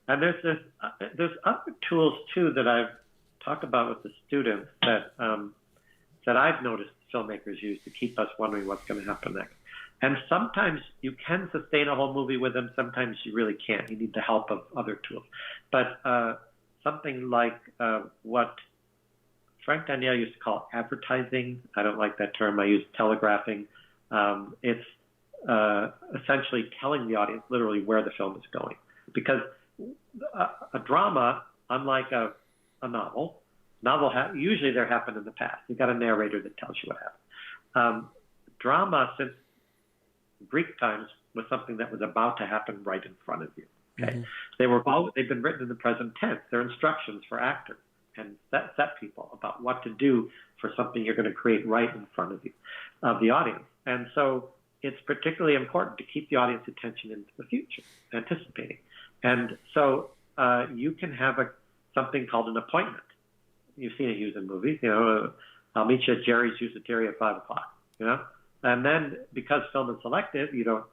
And there's other tools too that I've talked about with the students that I've noticed filmmakers use to keep us wondering what's going to happen next. And sometimes you can sustain a whole movie with them. Sometimes you really can't. You need the help of other tools. But something like what Frank Daniel used to call advertising. I don't like that term. I use telegraphing. It's essentially telling the audience literally where the film is going. Because a drama, unlike a novel, usually they happen in the past. You've got a narrator that tells you what happened. Drama, since Greek times, was something that was about to happen right in front of you. Okay, they've been written in the present tense. They're instructions for actors and set people about what to do for something you're going to create right in front of you, of the audience. And so it's particularly important to keep the audience attention into the future, anticipating. And so you can have something called an appointment. You've seen it used in movies. I'll meet you at Jerry's Juiceteria at 5 o'clock. And then because film is selective, you don't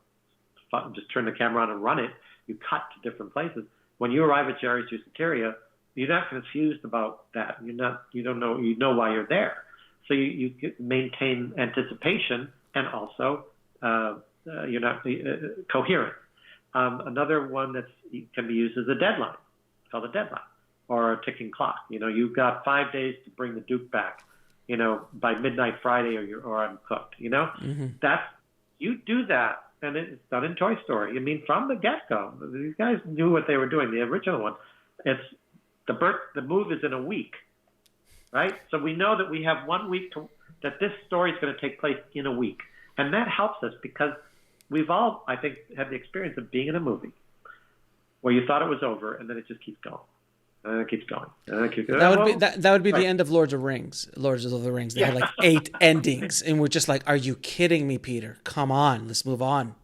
just turn the camera on and run it. You cut to different places. When you arrive at Jerry's Juiceteria, you're not confused about that. You don't know. You know why you're there. So you maintain anticipation and also you're not coherent. Another one that can be used as a deadline. It's called a deadline or a ticking clock. You've got 5 days to bring the Duke back. By midnight Friday, or I'm cooked. You do that, and it's done in Toy Story. I mean, from the get-go, these guys knew what they were doing. The original one, it's the move is in a week, right? So we know that we have 1 week that this story is going to take place in a week, and that helps us because we've all, I think, had the experience of being in a movie where you thought it was over, and then it just keeps going. And it keeps going. And it keeps going. That would be the end of Lords of the Rings. They had like 8 endings, and we're just like, "Are you kidding me, Peter? Come on, let's move on."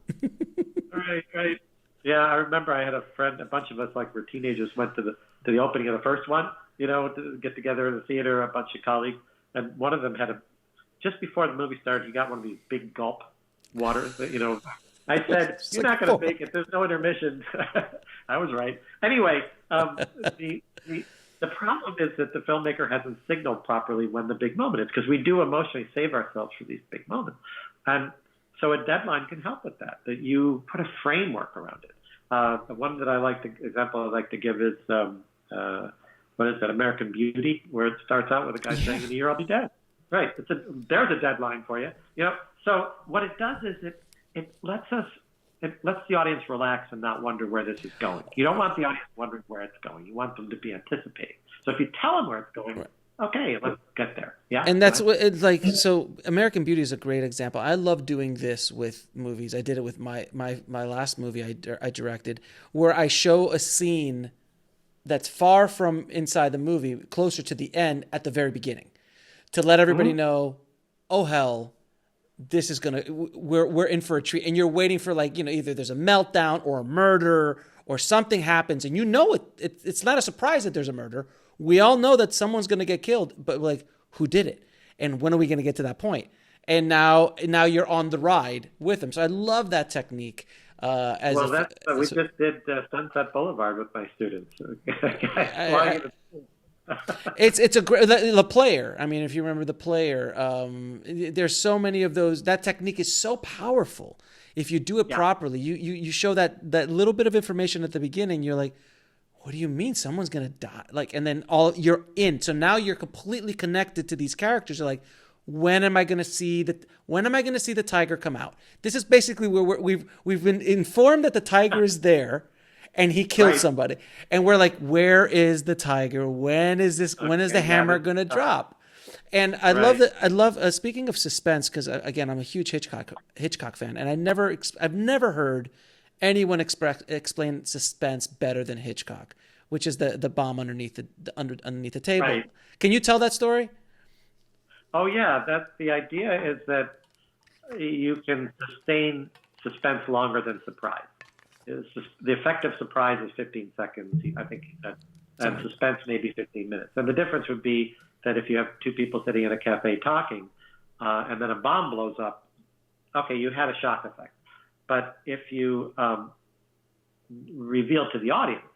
Right. Yeah, I remember I had a friend. A bunch of us, like we're teenagers, went to the opening of the first one. To get together in the theater, a bunch of colleagues, and one of them had just before the movie started, he got one of these big gulp waters. I said, "You're not going to make it. There's no intermission." I was right. Anyway, the problem is that the filmmaker hasn't signaled properly when the big moment is, because we do emotionally save ourselves for these big moments. And so a deadline can help with that you put a framework around it. The one that example I like to give is, what is that, American Beauty, where it starts out with a guy saying, "In a year I'll be dead." Right. There's a deadline for you. So what it does is it lets the audience relax and not wonder where this is going. You don't want the audience wondering where it's going. You want them to be anticipating. So if you tell them where it's going, okay, let's get there. Yeah. And that's what it's like. So American Beauty is a great example. I love doing this with movies. I did it with my last movie I directed, where I show a scene that's far from inside the movie, closer to the end at the very beginning, to let everybody know, oh hell, this is we're in for a treat. And you're waiting for either there's a meltdown or a murder or something happens, and it's not a surprise that there's a murder. We all know that someone's going to get killed, but who did it? And when are we going to get to that point? And now you're on the ride with them. So I love that technique. We just did Sunset Boulevard with my students. It's a great, the player. I mean, if you remember the player, there's so many of those. That technique is so powerful. If you do it properly, you show that little bit of information at the beginning. You're like, what do you mean someone's gonna die? And then you're in. So now you're completely connected to these characters. You're like, when am I gonna see the tiger come out? This is basically where we've been informed that the tiger is there. And he killed somebody, and we're like, "Where is the tiger? When is this? When is the hammer going to drop?" And I love that. I love speaking of suspense, because again, I'm a huge Hitchcock fan, and I've never heard anyone explain suspense better than Hitchcock, which is the bomb underneath the table. Right. Can you tell that story? Oh yeah, that's the idea. Is that you can sustain suspense longer than surprise. The effect of surprise is 15 seconds, I think, and suspense maybe 15 minutes. And the difference would be that if you have two people sitting in a cafe talking, and then a bomb blows up, okay, you had a shock effect. But if you reveal to the audience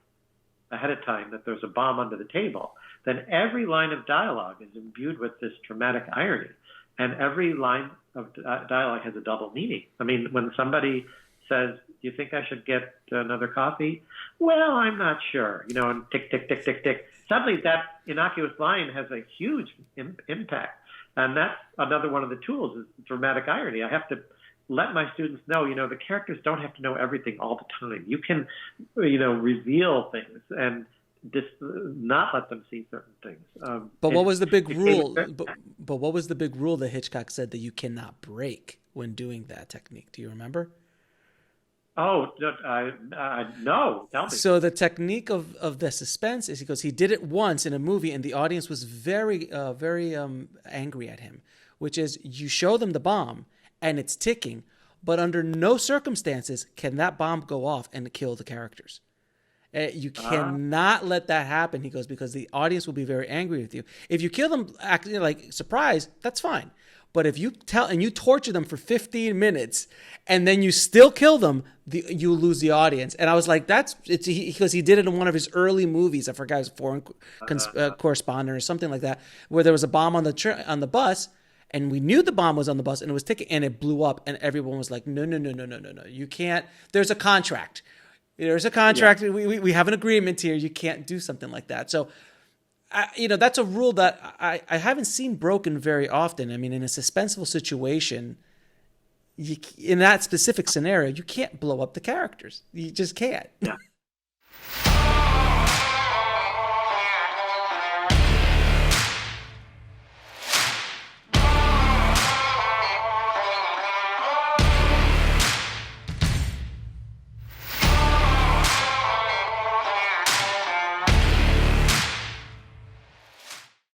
ahead of time that there's a bomb under the table, then every line of dialogue is imbued with this dramatic irony. And every line of dialogue has a double meaning. I mean, when somebody says, do you think I should get another coffee? Well, I'm not sure, and tick, tick, tick, tick, tick. Suddenly that innocuous line has a huge impact. And that's another one of the tools is dramatic irony. I have to let my students know, the characters don't have to know everything all the time. You can, reveal things and just not let them see certain things. But what was the big rule? But what was the big rule that Hitchcock said that you cannot break when doing that technique? Do you remember? Oh, no. Tell me. So the technique of the suspense is he did it once in a movie and the audience was very angry at him, which is you show them the bomb and it's ticking, but under no circumstances can that bomb go off and kill the characters. You cannot let that happen, he goes, because the audience will be very angry with you. If you kill them like surprise, that's fine. But if you you torture them for 15 minutes and then you still kill them, you lose the audience. And I was like, because he did it in one of his early movies. I forgot, it was Foreign Correspondent or something like that, where there was a bomb on the bus, and we knew the bomb was on the bus, and it was ticking, and it blew up, and everyone was like, no, you can't. There's a contract. There's a contract. Yeah. We have an agreement here. You can't do something like that. So. That's a rule that I haven't seen broken very often. I mean, in a suspenseful situation, in that specific scenario, you can't blow up the characters. You just can't. Yeah.